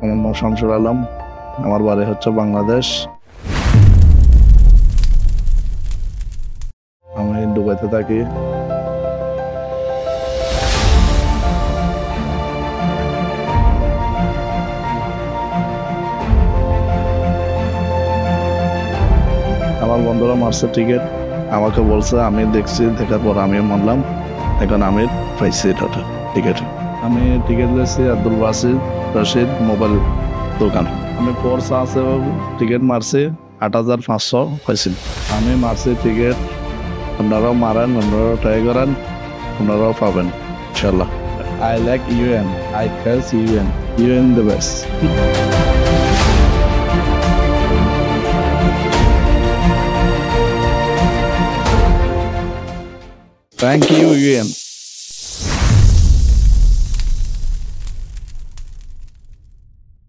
আমার নাম শামসুল আলম, আমার বাড়ি হচ্ছে বাংলাদেশ। আমি দুবাইতে থাকি। আমার বন্ধুরা মারছে টিকিট, আমাকে বলছে, আমি দেখছি, দেখার পর আমিও মানলাম। এখন আমি পাইছি এটা টিকিট। আমি টিকিট দিয়েছি আব্দুল বাসিদ রশিদ মোবাইল দোকান। আমি কোর্স আছে টিকিট মারছি ৮৫০০ পাইছি। আমি মারছি টিকিট, আপনারাও মারেন, আপনারাও ট্রাই করেন, আপনারাও পাবেন ইনশাল্লাহ। I like UN, I trust UN, UN the best. Thank you, Ian.